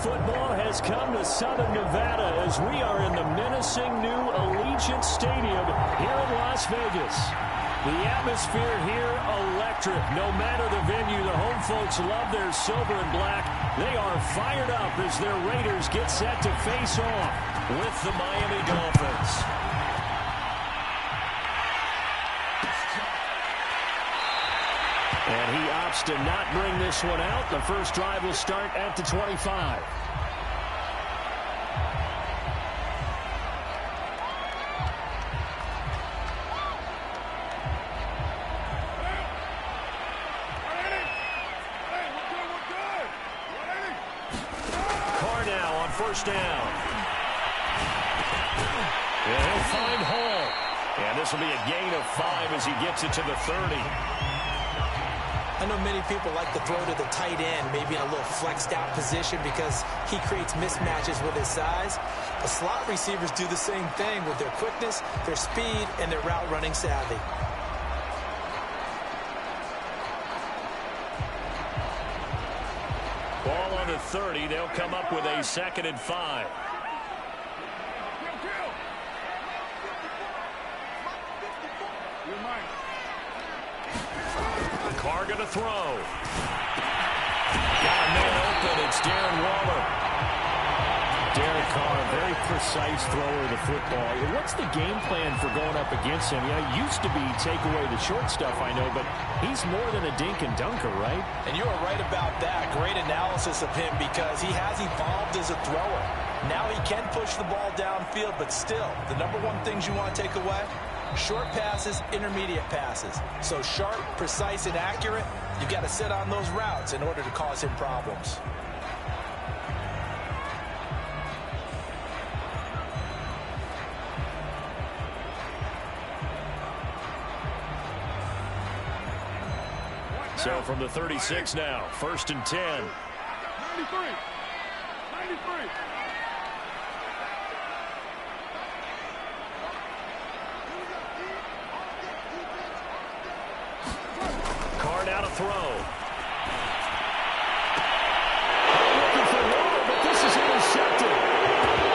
football has come to Southern Nevada as we are in the menacing new Allegiant Stadium here in Las Vegas. The atmosphere here electric. No matter the venue, the home folks love their silver and black. They are fired up as their Raiders get set to face off with the Miami Dolphins. And he opts to not bring this one out. The first drive will start at the 25. First down. And he'll find Hall. And this will be a gain of 5 as he gets it to the 30. I know many people like to throw to the tight end, maybe in a little flexed out position because he creates mismatches with his size. The slot receivers do the same thing with their quickness, their speed, and their route running savvy. Ball on the 30. They'll come up with a 2nd and 5. Carr going to throw. Got a man open. It's Darren Waller. Derek Carr, a very precise thrower of the football. And what's the game plan for going up against him? You know, it used to be take away the short stuff, I know, but he's more than a dink and dunker, right? And you are right about that. Great analysis of him because he has evolved as a thrower. Now he can push the ball downfield, but still, the number one things you want to take away, short passes, intermediate passes. So sharp, precise, and accurate, you've got to sit on those routes in order to cause him problems. So from the 36 now, 1st and 10. 93. 93. Carr now to throw. Looking for Waller, but this is intercepted.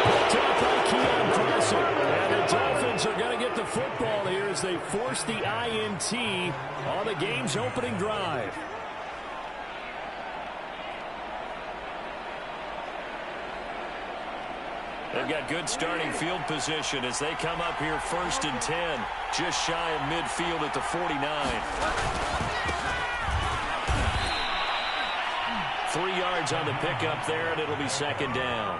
Picked up by Keon Carson. And the Dolphins are going to get the football here as they force the INT on the game's opening drive. They've got good starting field position as they come up here 1st and 10, just shy of midfield at the 49. 3 yards on the pickup there, and it'll be 2nd down.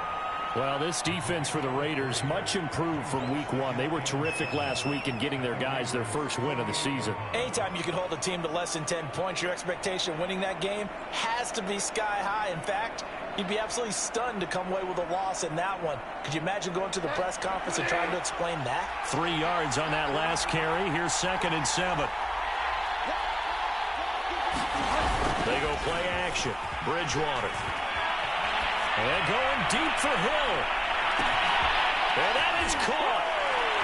Well, this defense for the Raiders, much improved from week 1. They were terrific last week in getting their guys their first win of the season. Anytime you can hold a team to less than 10 points, your expectation winning that game has to be sky high. In fact, you'd be absolutely stunned to come away with a loss in that one. Could you imagine going to the press conference and trying to explain that? 3 yards on that last carry. Here's 2nd and 7. They go play action. Bridgewater. And going deep for Hill. And that is caught.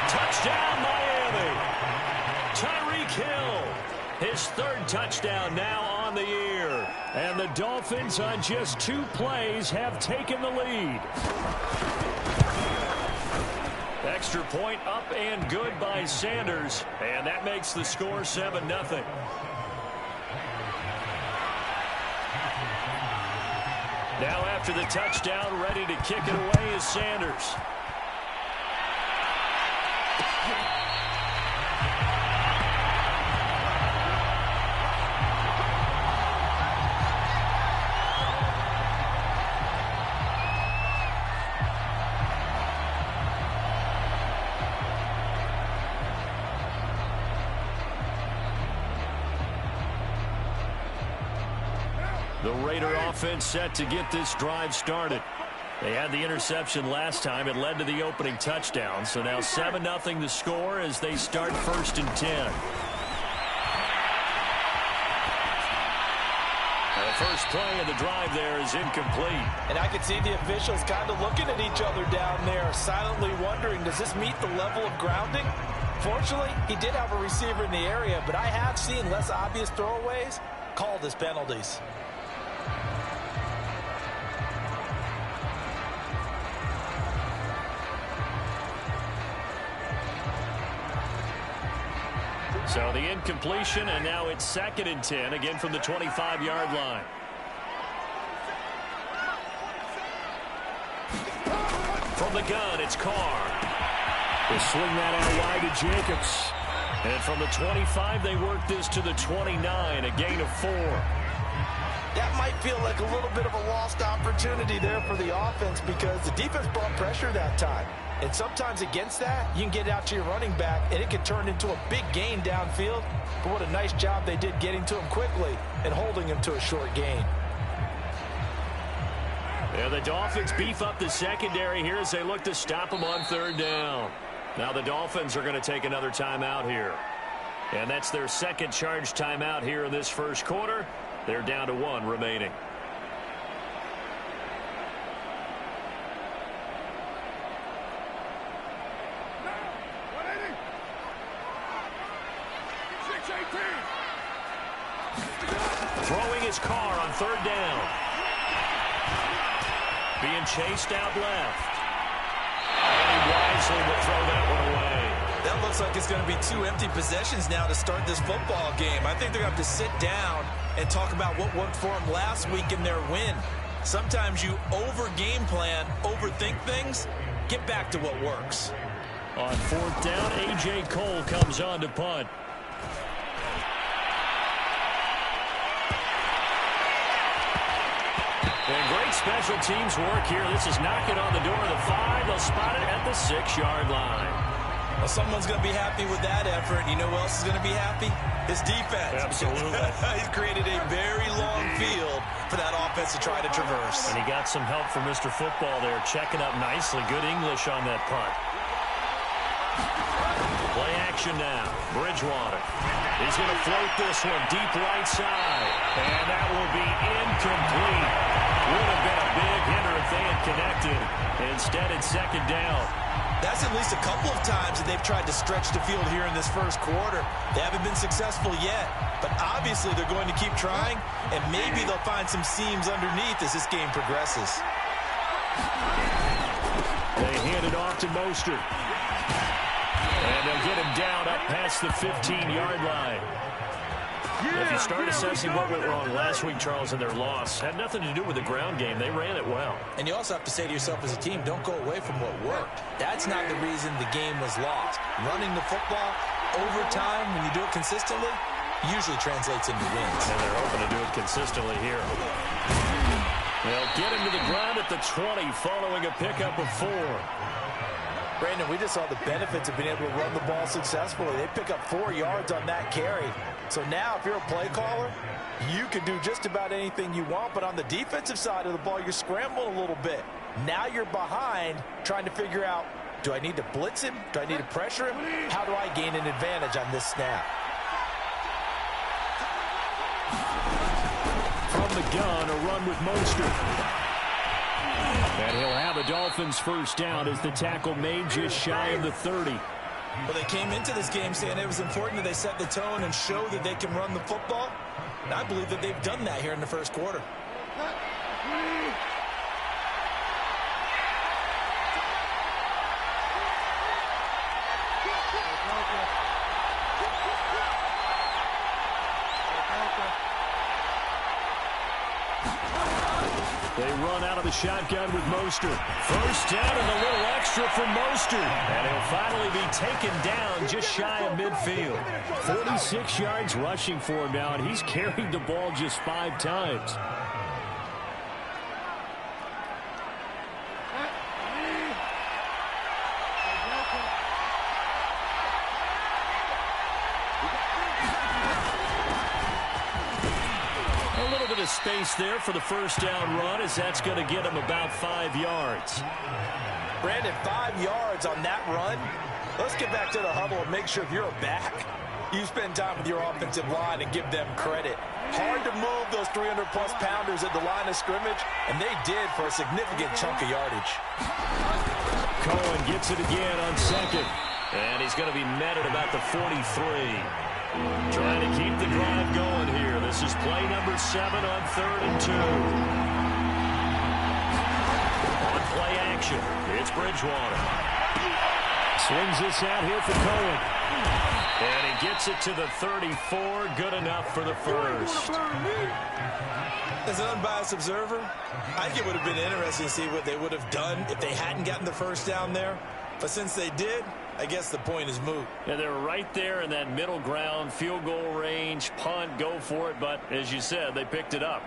Touchdown, Miami. Tyreek Hill. His 3rd touchdown now on the year. And the Dolphins on just 2 plays have taken the lead. Extra point up and good by Sanders. And that makes the score 7-0. Now after the touchdown, ready to kick it away is Sanders. The Raider offense set to get this drive started. They had the interception last time. It led to the opening touchdown. So now 7-0 the score as they start 1st and 10. The first play of the drive there is incomplete. And I can see the officials kind of looking at each other down there, silently wondering, does this meet the level of grounding? Fortunately, he did have a receiver in the area, but I have seen less obvious throwaways called as penalties. So the incompletion, and now it's 2nd and 10, again from the 25-yard line. From the gun, it's Carr. They swing that out wide to Jacobs. And from the 25, they work this to the 29, a gain of 4. That might feel like a little bit of a lost opportunity there for the offense because the defense brought pressure that time. And sometimes against that, you can get out to your running back, and it can turn into a big gain downfield. But what a nice job they did getting to him quickly and holding him to a short gain. Yeah, the Dolphins beef up the secondary here as they look to stop him on 3rd down. Now the Dolphins are going to take another timeout here. And that's their 2nd charge timeout here in this 1st quarter. They're down to 1 remaining. Throwing his Carr on 3rd down. Being chased out left. And he wisely will throw that one away. That looks like it's going to be 2 empty possessions now to start this football game. I think they're going to have to sit down and talk about what worked for them last week in their win. Sometimes you over-game plan, overthink things. Get back to what works. On 4th down, A.J. Cole comes on to punt. And great special teams work here. This is knocking on the door of the 5. They'll spot it at the 6-yard line. Well, someone's going to be happy with that effort. You know who else is going to be happy? His defense. Absolutely. He's created a very long field for that offense to try to traverse. And he got some help from Mr. Football there, checking up nicely. Good English on that punt. Play action now. Bridgewater. He's going to float this one deep right side. And that will be incomplete. Would have been a big hitter if they had connected. Instead, it's 2nd down. That's at least a couple of times that they've tried to stretch the field here in this 1st quarter. They haven't been successful yet, but obviously they're going to keep trying, and maybe they'll find some seams underneath as this game progresses. They hand it off to Mostert. And they'll get him down up past the 15-yard line. If you start assessing what went wrong last week, Charles, in their loss, had nothing to do with the ground game. They ran it well. And you also have to say to yourself as a team, don't go away from what worked. That's not the reason the game was lost. Running the football over time, when you do it consistently, usually translates into wins. And they're hoping to do it consistently here. They'll get him to the ground at the 20 following a pickup of 4. Brandon, we just saw the benefits of being able to run the ball successfully. They pick up 4 yards on that carry. So now if you're a play caller, you can do just about anything you want. But on the defensive side of the ball, you're scrambling a little bit. Now you're behind trying to figure out, do I need to blitz him? Do I need to pressure him? How do I gain an advantage on this snap? From the gun, a run with Mostert. And he'll have a Dolphins 1st down as the tackle made just shy of the 30. Well, they came into this game saying it was important that they set the tone and show that they can run the football. And I believe that they've done that here in the 1st quarter. They run out of the shotgun with Mostert. 1st down and a little extra for Mostert. And he'll finally be taken down just shy of midfield. 46 yards rushing for him now, and he's carried the ball just 5 times. Space there for the 1st down run, as that's going to get him about 5 yards. Brandon, 5 yards on that run. Let's get back to the huddle and make sure if you're a back, you spend time with your offensive line and give them credit. Hard to move those 300-plus pounders at the line of scrimmage, and they did for a significant chunk of yardage. Cohen gets it again on 2nd, and he's going to be met at about the 43. Trying to keep the drive going here. This is play number 7 on 3rd and 2. On play action, it's Bridgewater. Swings this out here for Cohen. And he gets it to the 34. Good enough for the first. As an unbiased observer, I think it would have been interesting to see what they would have done if they hadn't gotten the first down there. But since they did, I guess the point is moot. Yeah, they're right there in that middle ground, field goal range, punt, go for it. But as you said, they picked it up.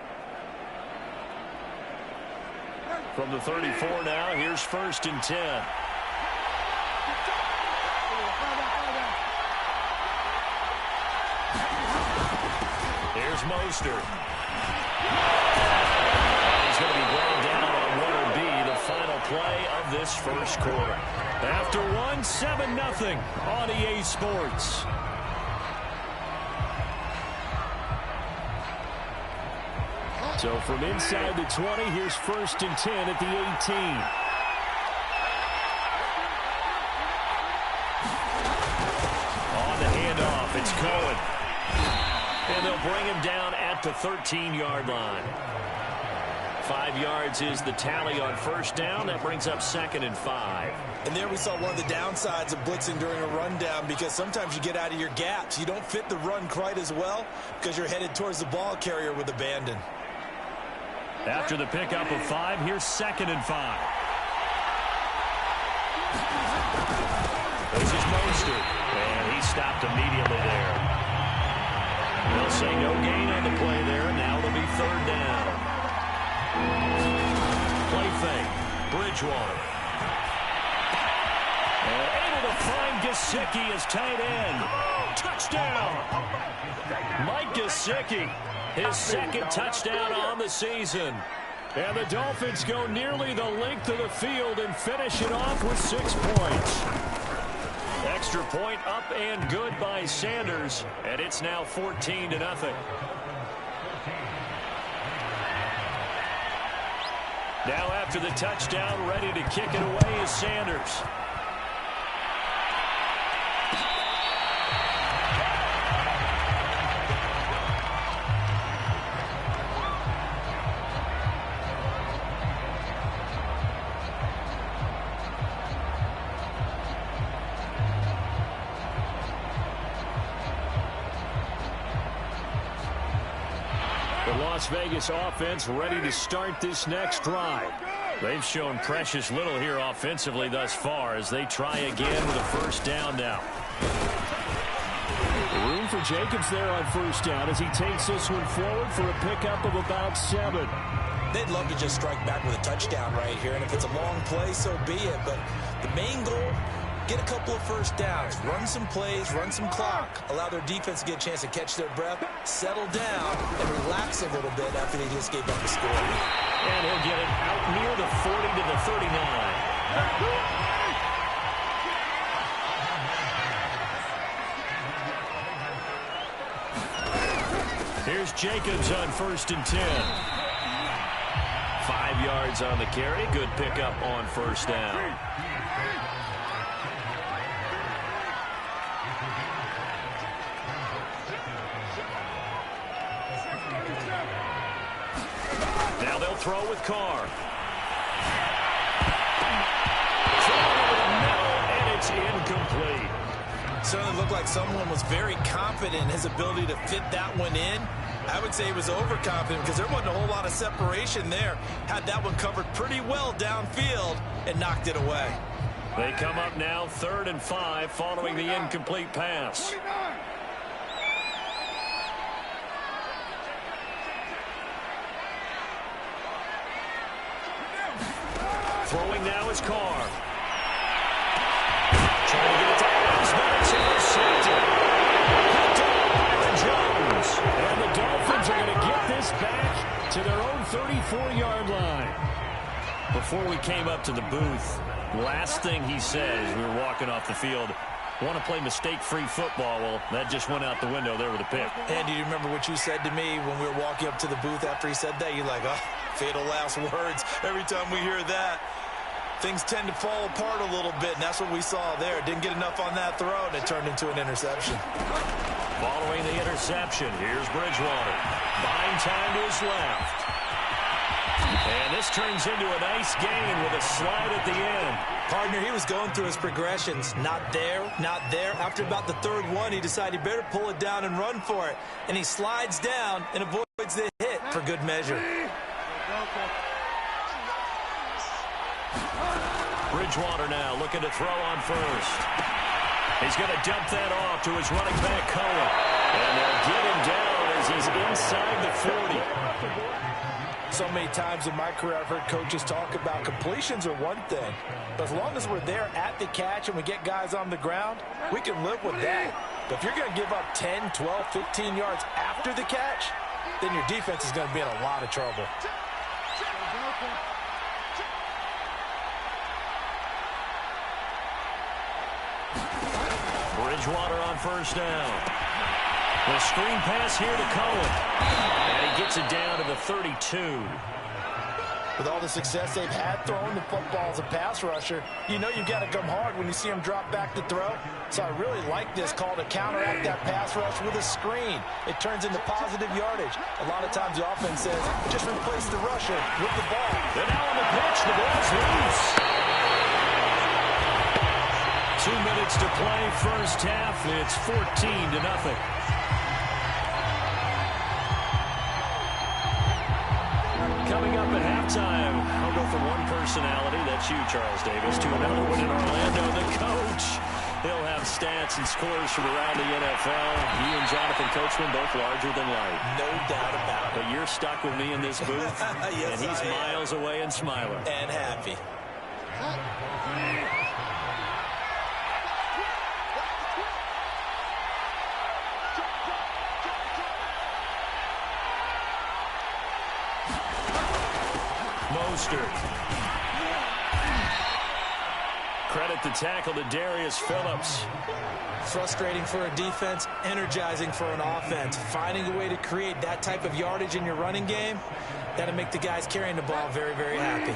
From the 34 now, here's 1st and 10. Here's Mostert. He's going to be brought down on what will be the final play of this first quarter. After one, 7-0 on EA Sports. So from inside the 20, here's 1st and 10 at the 18. On the handoff, it's Cohen. And they'll bring him down at the 13-yard line. 5 yards is the tally on first down. That brings up 2nd and 5. And there we saw one of the downsides of blitzing during a rundown, because sometimes you get out of your gaps. You don't fit the run quite as well because you're headed towards the ball carrier with abandon. After the pickup of 5, here's 2nd and 5. This is Mostert, and he stopped immediately there. They'll say no gain on the play there. Now it'll be 3rd down. Play fake. Bridgewater. And able to find Gesicki as tight end. Touchdown. Mike Gesicki, his 2nd touchdown on the season. And the Dolphins go nearly the length of the field and finish it off with 6 points. Extra point up and good by Sanders, and it's now 14-0. Now after the touchdown, ready to kick it away is Sanders. Las Vegas offense ready to start this next drive. They've shown precious little here offensively thus far as they try again with a first down now. Room for Jacobs there on first down as he takes this one forward for a pickup of about 7. They'd love to just strike back with a touchdown right here, and if it's a long play, so be it. But the main goal, get a couple of first downs, run some plays, run some clock, allow their defense to get a chance to catch their breath, settle down, and relax a little bit after they just gave up a score. And he'll get it out near the 40 to the 39. Here's Jacobs on 1st and 10. 5 yards on the carry. Good pickup on first down. Now they'll throw with Carr. Throw over the middle, and it's incomplete. Certainly looked like someone was very confident in his ability to fit that one in. I would say he was overconfident because there wasn't a whole lot of separation there. Had that one covered pretty well downfield and knocked it away. They come up now 3rd and 5 following the incomplete pass. Throwing now is Carr. Trying to get it to Adams, but it's intercepted. Picked up by Jones. And the Dolphins are going to get this back to their own 34-yard line. Before we came up to the booth, last thing he said as we were walking off the field, want to play mistake-free football. Well, that just went out the window there with a pick. And do you remember what you said to me when we were walking up to the booth after he said that? You're like, oh, fatal last words. Every time we hear that, things tend to fall apart a little bit, and that's what we saw there. Didn't get enough on that throw, and it turned into an interception. Following the interception, here's Bridgewater. Buying time to his left. And this turns into a nice gain with a slide at the end. Partner, he was going through his progressions. Not there, not there. After about the third one, he decided he better pull it down and run for it. And he slides down and avoids the hit for good measure. Bridgewater now looking to throw on first. He's going to dump that off to his running back, Cohen. And they'll get him down as he's inside the 40. So many times in my career, I've heard coaches talk about completions are one thing. But as long as we're there at the catch and we get guys on the ground, we can live with that. But if you're going to give up 10, 12, 15 yards after the catch, then your defense is going to be in a lot of trouble. Bridgewater on first down. The screen pass here to Cohen. And he gets it down to the 32. With all the success they've had throwing the football as a pass rusher, you know you've got to come hard when you see him drop back to throw. So I really like this call to counteract that pass rush with a screen. It turns into positive yardage. A lot of times the offense says, just replace the rusher with the ball. And now on the pitch, the ball's loose. 2 minutes to play, first half. It's 14-0. Coming up at halftime, I'll go from one personality, that's you, Charles Davis, to another one in Orlando, the coach. He'll have stats and scores from around the NFL. He and Jonathan Coachman both larger than life. No doubt about it. But you're stuck with me in this booth, yes, and he's miles away and smiling. And happy. Credit the tackle to Darius Phillips. Frustrating for a defense, energizing for an offense. Finding a way to create that type of yardage in your running game, that'll make the guys carrying the ball very, very happy.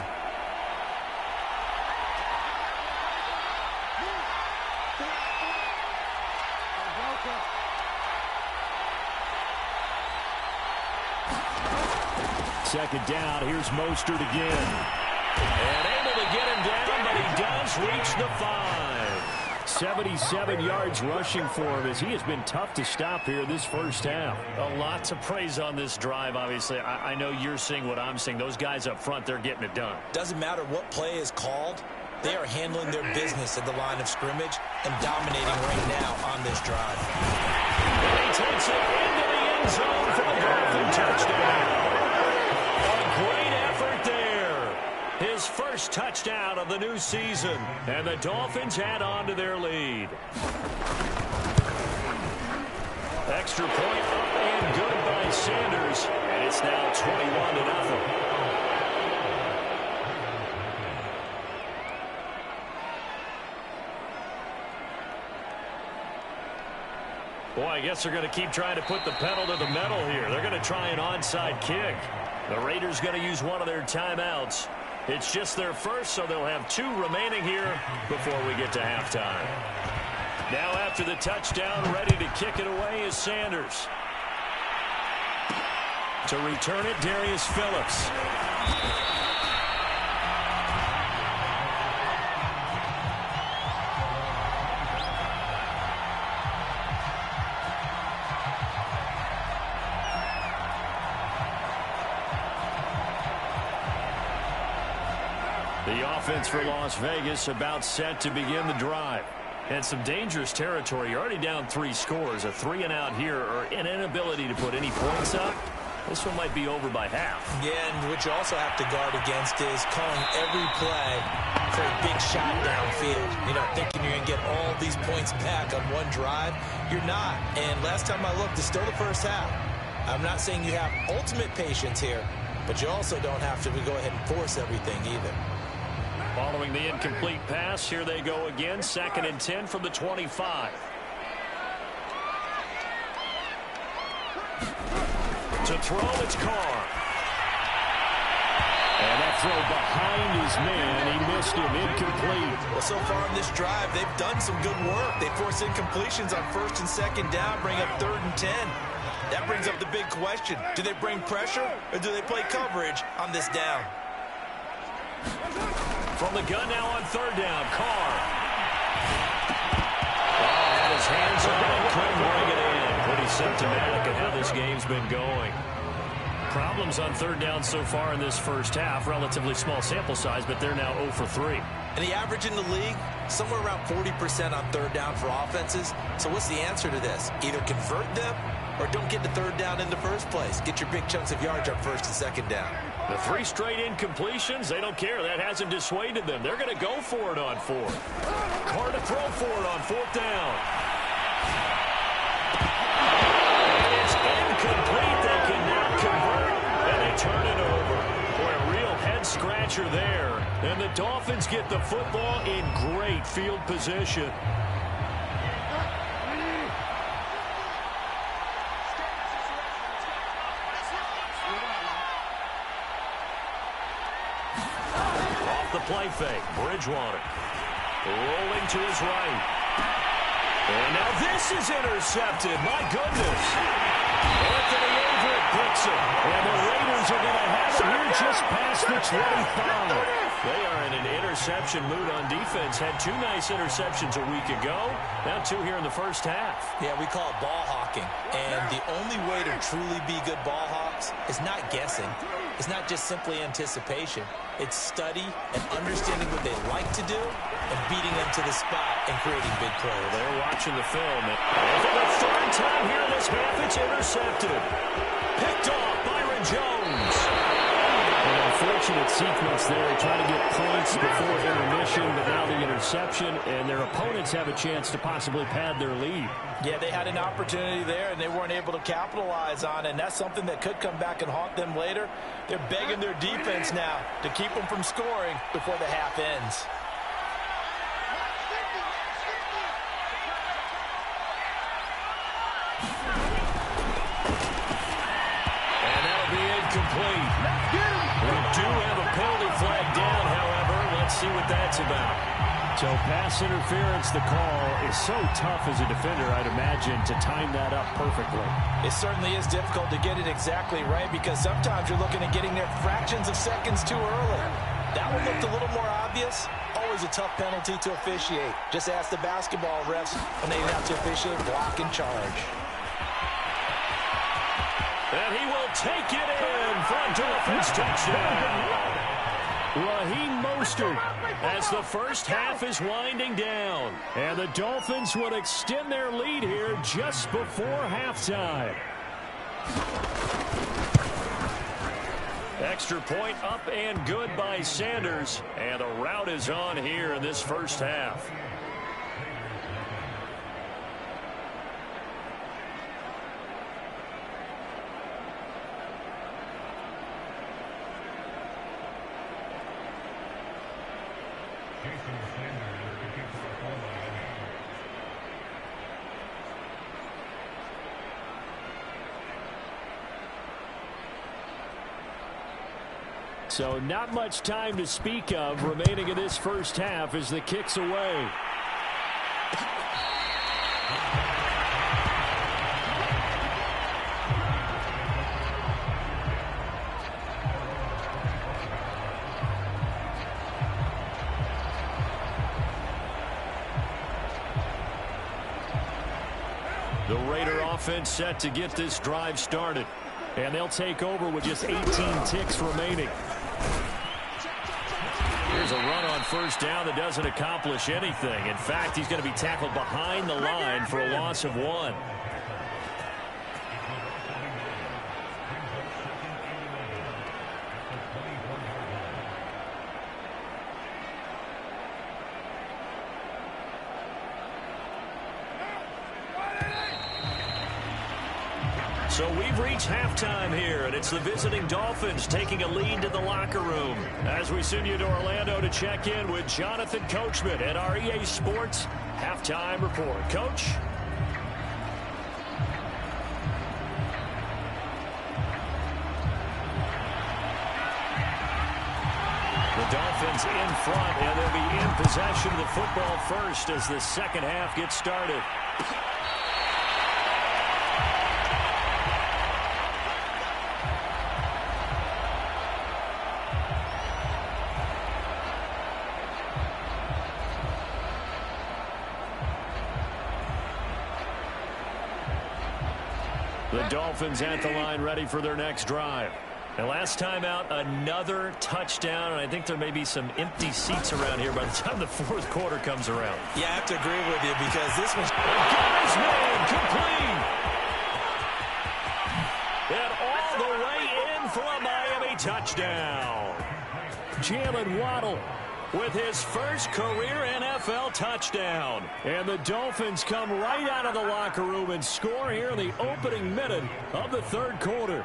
Second down, here's Mostert again. And able to get him down, but he does reach the 5. 77 yards rushing for him as he has been tough to stop here this first half. A lot to praise on this drive, obviously. I know you're seeing what I'm seeing. Those guys up front, they're getting it done. Doesn't matter what play is called. They are handling their business at the line of scrimmage and dominating right now on this drive. And he takes it into the end zone for the Dolphin touchdown. Great effort there. His first touchdown of the new season. And the Dolphins add on to their lead. Extra point up and good by Sanders. And it's now 21-0. Boy, I guess they're going to keep trying to put the pedal to the metal here. They're going to try an onside kick. The Raiders going to use one of their timeouts. It's just their first, so they'll have 2 remaining here before we get to halftime. Now after the touchdown, ready to kick it away is Sanders. To return it, Darius Phillips. The offense for Las Vegas about set to begin the drive. And some dangerous territory. You're already down 3 scores. A 3-and-out here or an inability to put any points up. This one might be over by half. Yeah, and what you also have to guard against is calling every play for a big shot downfield. You know, thinking you're going to get all these points back on one drive. You're not. And last time I looked, it's still the first half. I'm not saying you have ultimate patience here, but you also don't have to go ahead and force everything either. Following the incomplete pass, here they go again. 2nd and 10 from the 25. To throw, it's Carr. And that throw behind his man. He missed him, incomplete. Well, so far in this drive, they've done some good work. They force incompletions on 1st and 2nd down, bring up 3rd and 10. That brings up the big question. Do they bring pressure or do they play coverage on this down? From the gun now on third down, Carr. Had his hands on it, couldn't bring it in. Pretty symptomatic of how this game's been going. Problems on third down so far in this first half. Relatively small sample size, but they're now 0 for 3. And the average in the league, somewhere around 40% on third down for offenses. So what's the answer to this? Either convert them or don't get to third down in the first place. Get your big chunks of yards up first and second down. The 3 straight incompletions, they don't care. That hasn't dissuaded them. They're going to go for it on 4th. Carr to throw for it on 4th down. And it's incomplete. They can now convert, and they turn it over. Boy, a real head-scratcher there. And the Dolphins get the football in great field position. Play fake. Bridgewater rolling to his right. And now this is intercepted. My goodness. Anthony Averett picks it. And the Raiders are going to have it here just past the 25. They are in an interception mood on defense. Had 2 nice interceptions a week ago. Now 2 here in the first half. Yeah, we call it ball hawking. And the only way to truly be good ball hawks is not guessing. It's not just simply anticipation. It's study and understanding what they like to do and beating them to the spot and creating big plays. They're watching the film. And for the third time here in this half, it's intercepted. Picked off Byron Jones. An unfortunate sequence there, trying to get points before intermission, but now the interception, and their opponents have a chance to possibly pad their lead. Yeah, they had an opportunity there, and they weren't able to capitalize on it, and that's something that could come back and haunt them later. They're begging their defense now to keep them from scoring before the half ends. And that'll be incomplete. We do have a penalty flag down, however. Let's see what that's about. So pass interference, the call is so tough as a defender, I'd imagine, to time that up perfectly. It certainly is difficult to get it exactly right because sometimes you're looking at getting there fractions of seconds too early. That one looked a little more obvious. Always a tough penalty to officiate. Just ask the basketball refs when they have to officiate block and charge. And he will take it in for a Dolphins touchdown. Raheem Mostert as the first half is winding down. And the Dolphins would extend their lead here just before halftime. Extra point up and good by Sanders. And the rout is on here in this first half. So not much time to speak of remaining in this first half as the kick's away. The Raider offense set to get this drive started. And they'll take over with just 18 ticks remaining. Here's a run on first down that doesn't accomplish anything. In fact, he's going to be tackled behind the line for a loss of 1. So we've reached halftime here, and it's the visiting Dolphins taking a lead to the locker room. As we send you to Orlando to check in with Jonathan Coachman at our EA Sports Halftime Report. Coach? The Dolphins in front, and they'll be in possession of the football first as the second half gets started. The Dolphins at the line ready for their next drive. And last time out, another touchdown, and I think there may be some empty seats around here by the time the fourth quarter comes around. Yeah, I have to agree with you because this one's... Guy's made complete. And all the way in for a Miami touchdown. Jalen Waddle with his first career NFL touchdown. And the Dolphins come right out of the locker room and score here in the opening minute of the third quarter.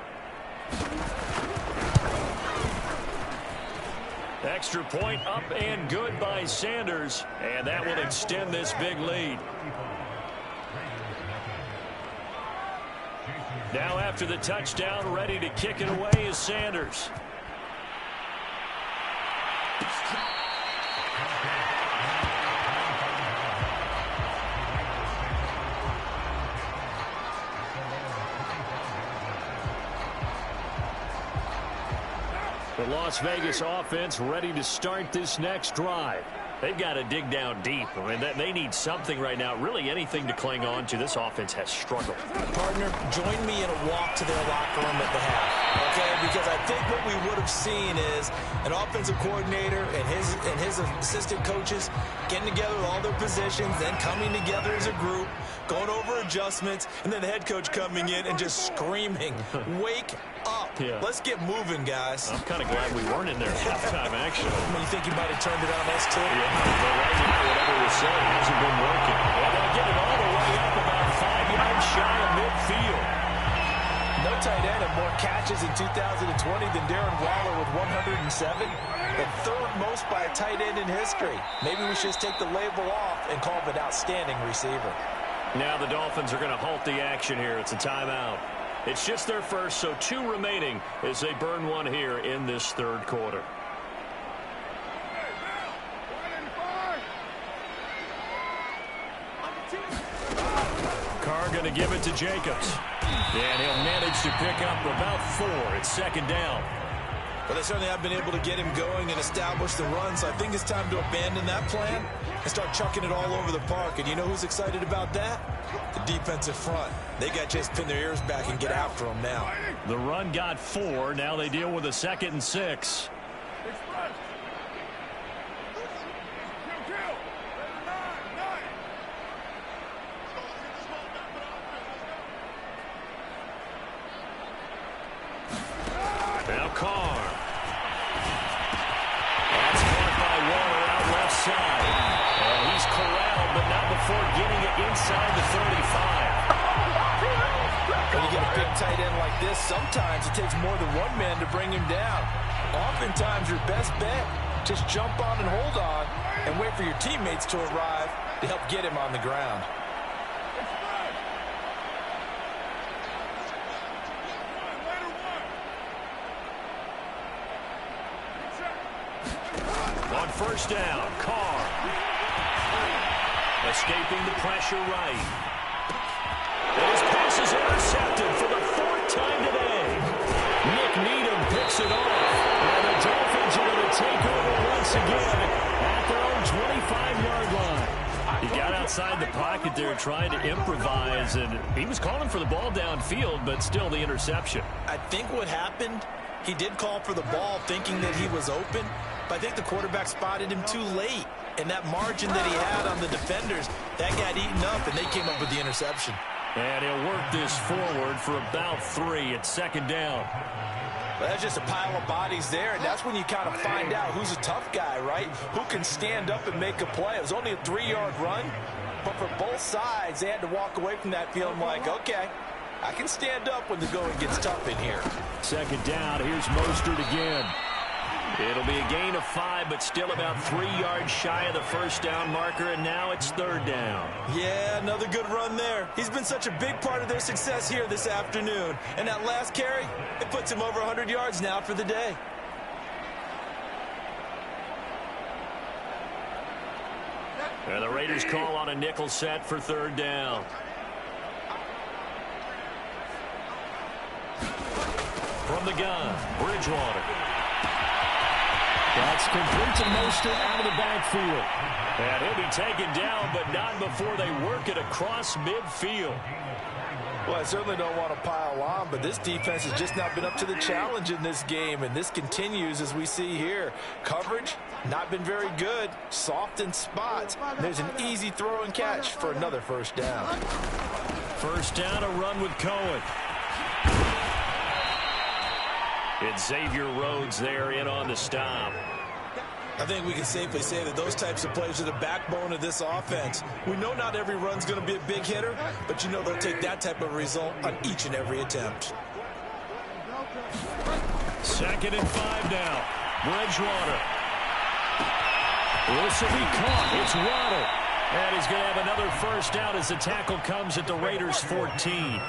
Extra point up and good by Sanders, and that will extend this big lead. Now after the touchdown, ready to kick it away is Sanders. The Las Vegas offense ready to start this next drive. They've got to dig down deep. I mean, they need something right now, really anything to cling on to. This offense has struggled. Partner, join me in a walk to their locker room at the half, okay? Because I think what we would have seen is an offensive coordinator and his assistant coaches getting together with all their positions, then coming together as a group, going over adjustments, and then the head coach coming in and just screaming, wake up. Yeah. Let's get moving, guys. I'm kind of glad we weren't in there at halftime, actually. You think you might have turned it on us, too? Yeah, but right now, whatever was said hasn't been working. Well, they'll get it all the way up about 5 yards shy of midfield. No tight end had more catches in 2020 than Darren Waller with 107. The third most by a tight end in history. Maybe we should just take the label off and call him an outstanding receiver. Now the Dolphins are going to halt the action here. It's a timeout. It's just their first, so 2 remaining as they burn one here in this third quarter. Carr going to give it to Jacobs. And he'll manage to pick up about 4. It's second down. But they certainly have been able to get him going and establish the run, so I think it's time to abandon that plan and start chucking it all over the park. And you know who's excited about that? The defensive front. They got to just pin their ears back and get after him now. The run got 4. Now they deal with a 2nd and 6. Now Carr. That's caught by Waller out left side. And he's corralled, but not before getting it inside the 35. When you get a big tight end like this, sometimes it takes more than one man to bring him down. Oftentimes, your best bet, just jump on and hold on and wait for your teammates to arrive to help get him on the ground. On first down, Carr. Escaping the pressure right. And his pass is intercepted for the 4th time today. Nick Needham picks it off. And the Dolphins are going to take over once again at their own 25-yard line. He got outside the pocket there trying to improvise, and he was calling for the ball downfield, but still the interception. I think what happened, he did call for the ball thinking that he was open, but I think the quarterback spotted him too late. And that margin that he had on the defenders, that got eaten up, and they came up with the interception. And he'll work this forward for about 3 at second down. Well, that's just a pile of bodies there, and that's when you kind of find out who's a tough guy, right? Who can stand up and make a play. It was only a 3-yard run, but for both sides, they had to walk away from that feeling like, okay, I can stand up when the going gets tough in here. Second down, here's Mostert again. It'll be a gain of 5, but still about 3 yards shy of the first down marker, and now it's third down. Yeah, another good run there. He's been such a big part of their success here this afternoon. And that last carry, it puts him over 100 yards now for the day. And the Raiders call on a nickel set for third down. From the gun, Bridgewater. That's complete to Mostert out of the backfield. And he'll be taken down, but not before they work it across midfield. Well, I certainly don't want to pile on, but this defense has just not been up to the challenge in this game, and this continues as we see here. Coverage, not been very good. Soft in spots. There's an easy throw and catch for another first down. First down, a run with Cohen. It's Xavier Rhodes there in on the stop. I think we can safely say that those types of plays are the backbone of this offense. We know not every run's going to be a big hitter, but you know they'll take that type of result on each and every attempt. 2nd and 5 now. Bridgewater. This will be caught. It's Waddle. And he's going to have another first down as the tackle comes at the Raiders' 14.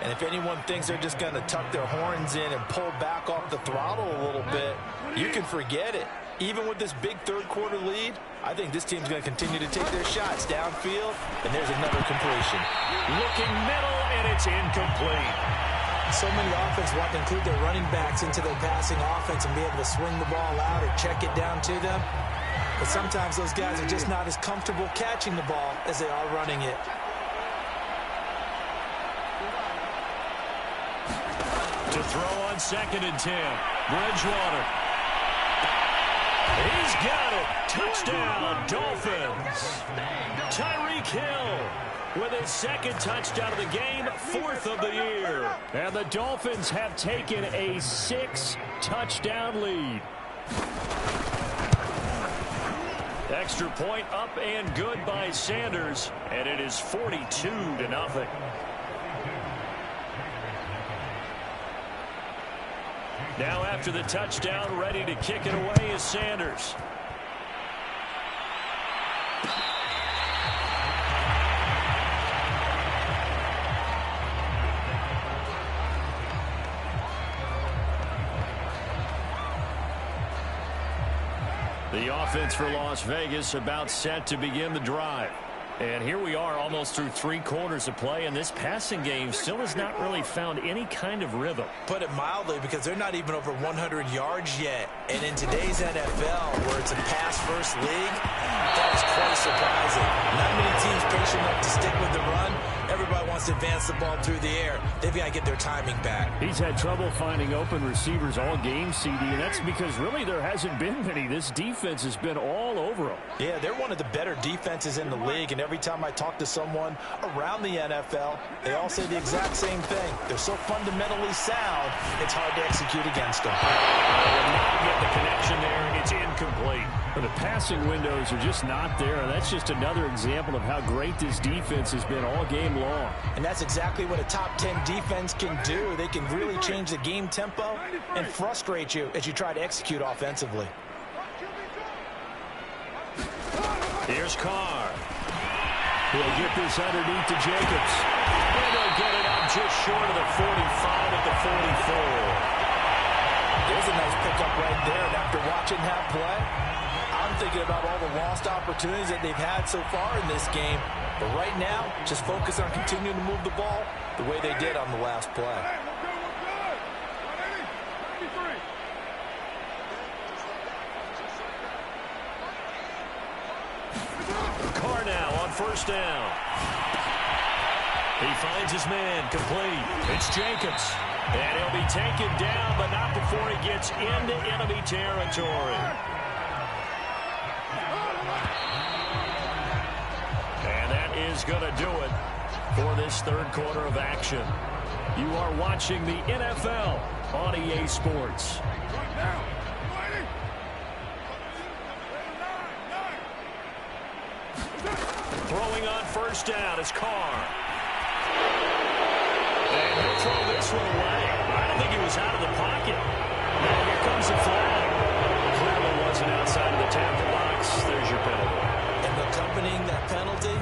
And if anyone thinks they're just going to tuck their horns in and pull back off the throttle a little bit, you can forget it. Even with this big third-quarter lead, I think this team's going to continue to take their shots downfield, and there's another completion. Looking middle, and it's incomplete. So many offenses want to include their running backs into their passing offense and be able to swing the ball out or check it down to them. But sometimes those guys are just not as comfortable catching the ball as they are running it. To throw on 2nd and 10. Bridgewater. He's got it. Touchdown, Dolphins. Tyreek Hill with his 2nd touchdown of the game, 4th of the year. And the Dolphins have taken a 6-touchdown lead. Extra point up and good by Sanders, and it is 42-0. Now after the touchdown, ready to kick it away is Sanders. The offense for Las Vegas about set to begin the drive. And here we are almost through 3 quarters of play, and this passing game still has not really found any kind of rhythm. Put it mildly, because they're not even over 100 yards yet. And in today's NFL, where it's a pass-first league, that is quite surprising. Not many teams patient enough to stick with the run. Everybody wants to advance the ball through the air. They've got to get their timing back. He's had trouble finding open receivers all game, CD, and that's because really there hasn't been many. This defense has been all over them. Yeah, they're one of the better defenses in the league, and every time I talk to someone around the NFL, they all say the exact same thing. They're so fundamentally sound, it's hard to execute against them. Will not get the connection there. It's incomplete. But the passing windows are just not there, and that's just another example of how great this defense has been all game long. And that's exactly what a top 10 defense can do. They can really change the game tempo and frustrate you as you try to execute offensively. Here's Carr. He'll get this underneath to Jacobs. And they'll get it up just short of the 45 at the 44. There's a nice pickup right there. And after watching that play, I'm thinking about all the lost opportunities that they've had so far in this game. But right now, just focus on continuing to move the ball the way they did on the last play. Carr now on first down. He finds his man, complete. It's Jacobs. And he'll be taken down, but not before he gets into enemy territory. And that is going to do it for this third quarter of action. You are watching the NFL on EA Sports. Throwing on first down is Carr. And he'll throw this one away. I don't think he was out of the pocket. Now here comes the flag. Clearly wasn't outside of the tackle box. There's your penalty. And accompanying that penalty,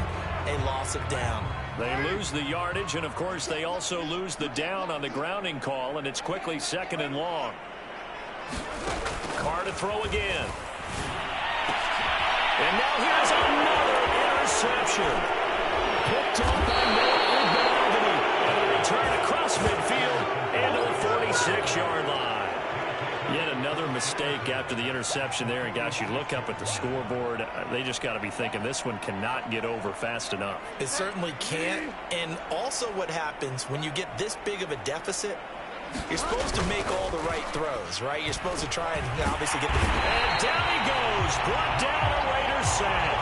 a loss of down. They lose the yardage, and of course they also lose the down on the grounding call, and it's quickly 2nd and long. Carr to throw again. And now here's another interception. Picked up by Noah Balvenie. And a return across midfield and to the 46-yard line. Yet another mistake after the interception there. And, gosh, you look up at the scoreboard. They just got to be thinking this one cannot get over fast enough. It certainly can't. And also what happens when you get this big of a deficit, you're supposed to make all the right throws, right? You're supposed to try and obviously get the... And down he goes. Brought down a Raiders sack.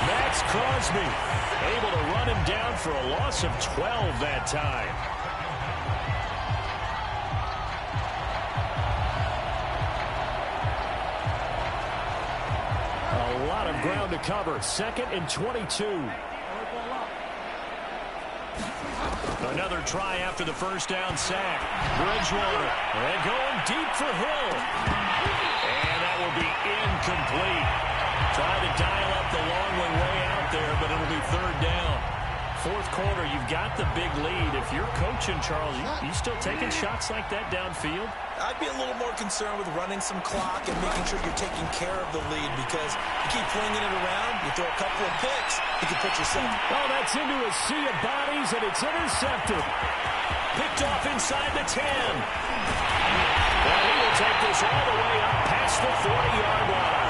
Max Crosby able to run him down for a loss of 12 that time. A lot of ground to cover. 2nd and 22. Another try after the first down sack. Bridgewater. And going deep for Hill. And that will be incomplete. Trying to dial up the long way out there, but it'll be 3rd down. 4th quarter, you've got the big lead. If you're coaching, Charles, you still taking shots like that downfield? I'd be a little more concerned with running some clock and making sure you're taking care of the lead, because you keep flinging it around, you throw a couple of picks, you can put yourself... Oh, that's into a sea of bodies, and it's intercepted. Picked off inside the 10. Well, he will take this all the way up past the 40-yard line.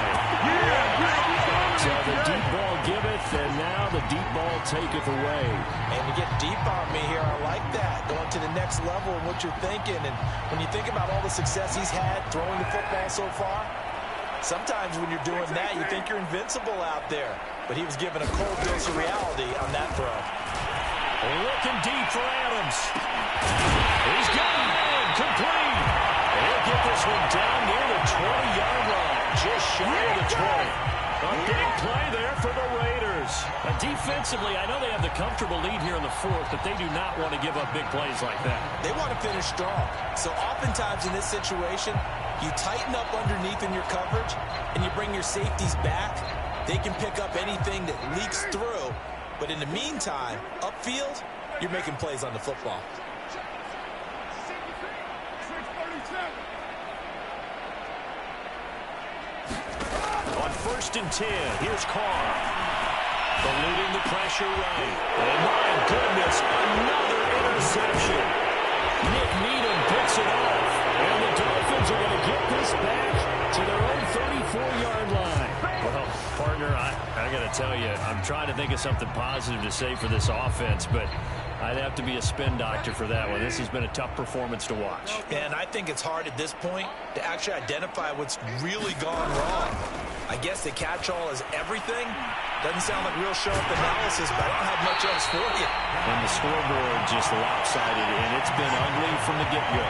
So the deep ball giveth, and now the deep ball taketh away. And you get deep on me here, I like that. Going to the next level and what you're thinking. And when you think about all the success he's had throwing the football so far, sometimes when you're doing that, you think you're invincible out there. But he was given a cold dose of reality on that throw. Looking deep for Adams. He's got a man, complete. He'll get this one down near the 20-yard line, just shy of the 20. A big play there for the Raiders. Defensively, I know they have the comfortable lead here in the 4th, but they do not want to give up big plays like that. They want to finish strong. So oftentimes in this situation, you tighten up underneath in your coverage, and you bring your safeties back. They can pick up anything that leaks through. But in the meantime, upfield, you're making plays on the football. On 1st and 10, here's Carr. Eluding the pressure right. And my goodness, another interception. Nick Needham picks it off. And the Dolphins are going to get this back to their own 34-yard line. Well, partner, I got to tell you, I'm trying to think of something positive to say for this offense, but I'd have to be a spin doctor for that one. This has been a tough performance to watch. And I think it's hard at this point to actually identify what's really gone wrong. I guess the catch-all is everything. Doesn't sound like real sharp analysis, but I don't have much else for you. And the scoreboard just lopsided, and it's been ugly from the get-go.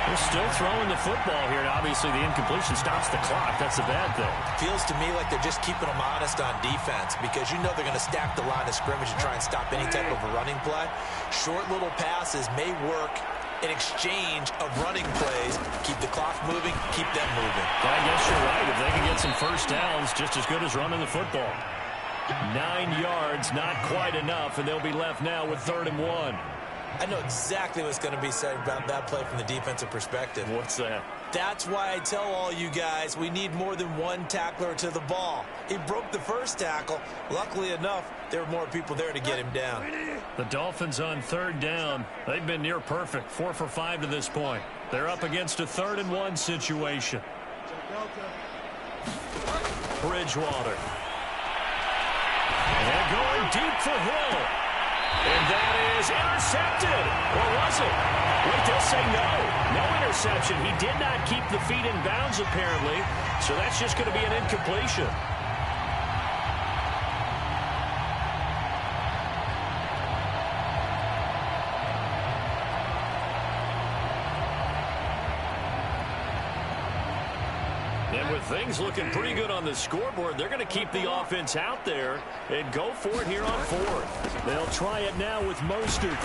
They're still throwing the football here, and obviously the incompletion stops the clock. That's the bad thing. Feels to me like they're just keeping them honest on defense, because you know they're going to stack the line of scrimmage and try and stop any type of a running play. Short little passes may work in exchange of running plays. Keep the clock moving, keep them moving. I guess you're right. If they can get some first downs, just as good as running the football. 9 yards, not quite enough, and they'll be left now with 3rd and 1. I know exactly what's going to be said about that play from the defensive perspective. What's that? That's why I tell all you guys we need more than one tackler to the ball. He broke the first tackle. Luckily enough, there were more people there to get him down. The Dolphins on 3rd down. They've been near perfect, 4 for 5 to this point. They're up against a 3rd and 1 situation. Bridgewater. And going deep for Hill. And that is intercepted. Or was it? Wait, they'll say no. No interception. He did not keep the feet in bounds, apparently. So that's just going to be an incompletion. And with things looking pretty good on the scoreboard, they're going to keep the offense out there and go for it here on 4th. They'll try it now with Mostert.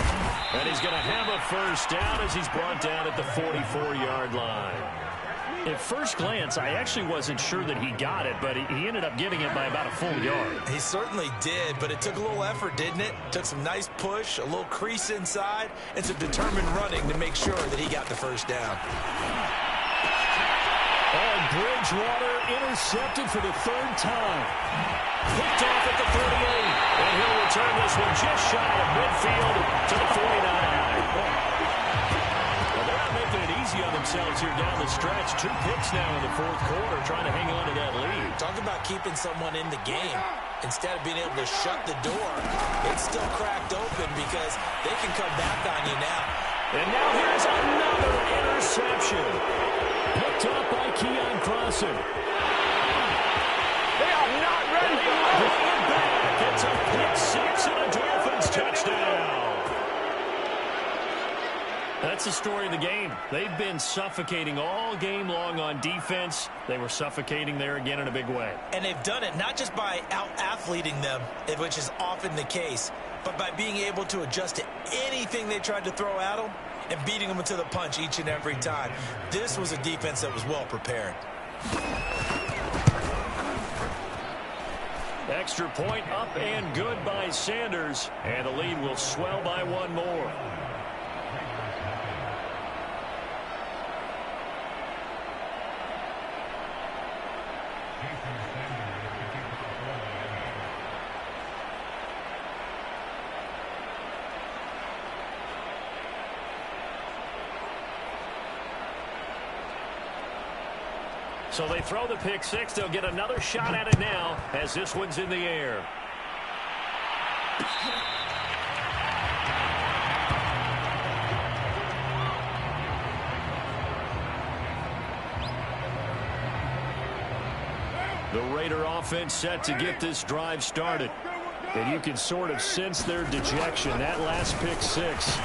And he's going to have a first down as he's brought down at the 44-yard line. At first glance, I actually wasn't sure that he got it, but he ended up getting it by about a full yard. He certainly did, but it took a little effort, didn't it? Took some nice push, a little crease inside, and some determined running to make sure that he got the first down. And Bridgewater intercepted for the 3rd time. Picked off at the 38. And he'll return this one just shy of midfield to the 49. Well, they're not making it easy easy on themselves here down the stretch. 2 picks now in the fourth quarter, trying to hang on to that lead. Talk about keeping someone in the game. Instead of being able to shut the door, it's still cracked open because they can come back on you now. And now here's another interception. Picked up by Keon Crossan. They are not ready for this. Bring it back. It's a pick 6 and a Dolphins touchdown. That's the story of the game. They've been suffocating all game long on defense. They were suffocating there again in a big way. And they've done it not just by out-athleting them, which is often the case, but by being able to adjust to anything they tried to throw at them and beating them to the punch each and every time. This was a defense that was well prepared. Extra point up and good by Sanders. And the lead will swell by 1 more. So they throw the pick 6. They'll get another shot at it now as this one's in the air. The Raider offense set to get this drive started. And you can sort of sense their dejection. That last pick 6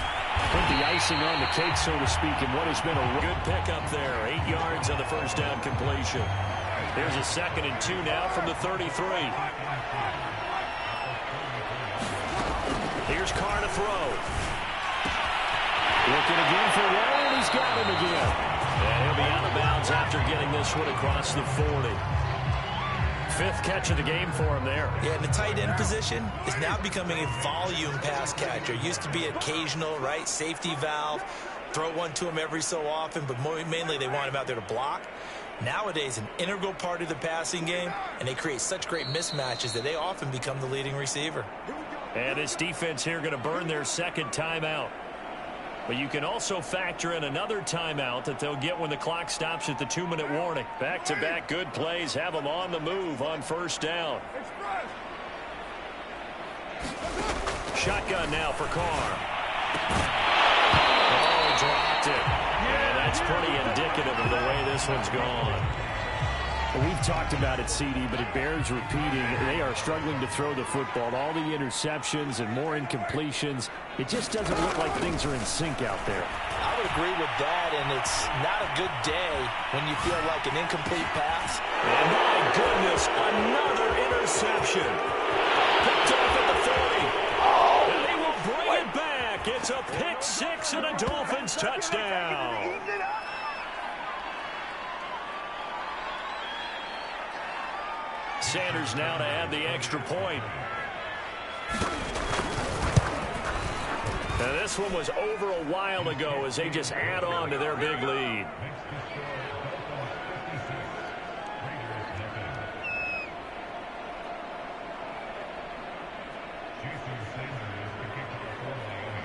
put the icing on the cake, so to speak, in what has been a good pickup there. 8 yards on the first down completion. There's a 2nd and 2 now from the 33. Here's Carr to throw. Looking again for one, and he's got him again. And he'll be out of bounds after getting this one across the 40. 5th catch of the game for him there. Yeah, and the tight end position is now becoming a volume pass catcher. Used to be occasional, right? Safety valve. Throw one to him every so often, but mainly they want him out there to block. Nowadays, an integral part of the passing game, and they create such great mismatches that they often become the leading receiver. And this defense here going to burn their 2nd timeout. But you can also factor in another timeout that they'll get when the clock stops at the 2-minute warning. Back-to-back good plays have them on the move on first down. Shotgun now for Carr. Oh, dropped it. And that's pretty indicative of the way this one's gone. We've talked about it, CD, but it bears repeating. They are struggling to throw the football. All the interceptions and more incompletions. It just doesn't look like things are in sync out there. I would agree with that, and it's not a good day when you feel like an incomplete pass. And my goodness, another interception. Picked off at the 40. And they will bring it back. It's a pick 6 and a Dolphins touchdown. Sanders now to add the extra point. Now this one was over a while ago as they just add on to their big lead.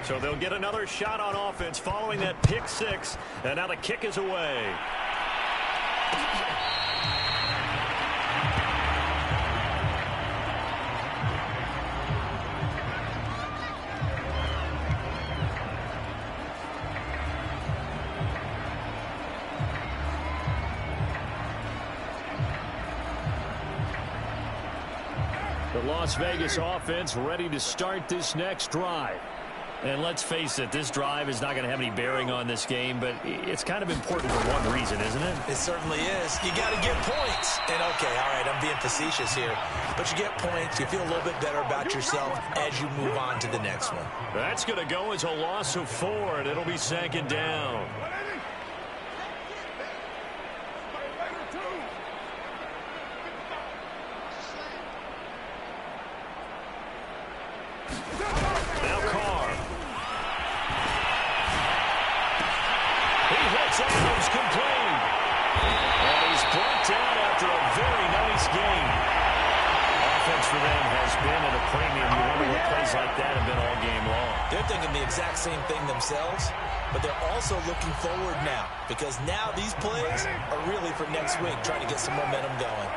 So they'll get another shot on offense following that pick 6, and now the kick is away. The Las Vegas offense ready to start this next drive. And let's face it, this drive is not going to have any bearing on this game, but it's kind of important for one reason, isn't it? It certainly is. You got to get points. And, okay, all right, I'm being facetious here. But you get points, you feel a little bit better about yourself as you move on to the next one. That's going to go as a loss of 4, and it'll be 2nd down. Adams complete. And he's brought down after a very nice game. Offense for them has been at a premium. You wonder what plays like that have been all game long. They're thinking the exact same thing themselves. but they're also looking forward now because now these plays are really for next week, trying to get some momentum going.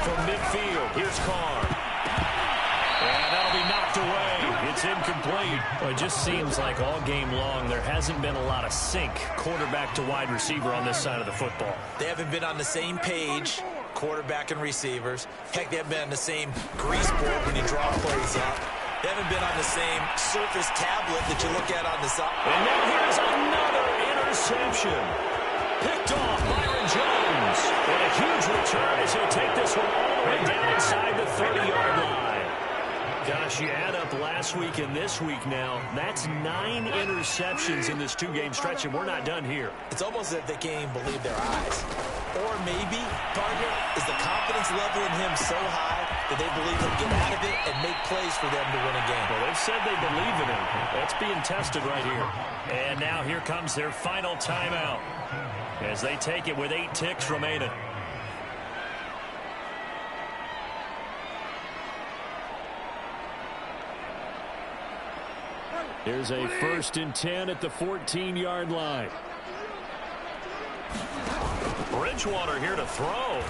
From midfield, here's Carr. And that'll be knocked away. It's incomplete. Well, it just seems like all game long there hasn't been a lot of sync quarterback to wide receiver on this side of the football. They haven't been on the same page, quarterback and receivers. Heck, they haven't been on the same grease board when you draw plays up. They haven't been on the same Surface tablet that you look at on the side. And now here's another interception. Picked off Byron Jones. And a huge return as he'll take this one all the way down inside the 30-yard line. Gosh, you add up last week and this week now, that's 9 interceptions in this 2-game stretch, and we're not done here. It's almost as if they can't even believe their eyes. Or maybe, partner, is the confidence level in him so high that they believe he'll get out of it and make plays for them to win a game. Well, they've said they believe in him. That's being tested right here. And now here comes their final timeout as they take it with 8 ticks remaining. Here's a 1st and 10 at the 14-yard line. Bridgewater here to throw.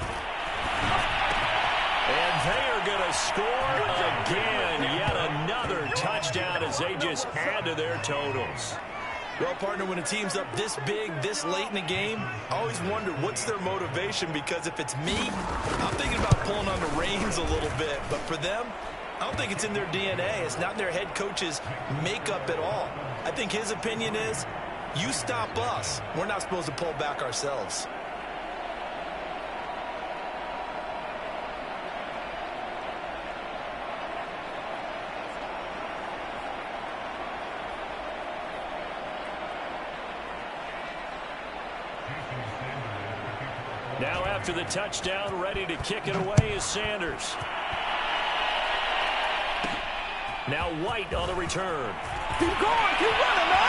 And they are going to score again. Yet another touchdown as they just add to their totals. Well, partner, when a team's up this big, this late in the game, I always wonder what's their motivation, because if it's me, I'm thinking about pulling on the reins a little bit. But for them, I don't think it's in their DNA. It's not in their head coach's makeup at all. I think his opinion is, you stop us, we're not supposed to pull back ourselves. Now after the touchdown, ready to kick it away is Sanders. Now White on the return. Keep going, keep running, man.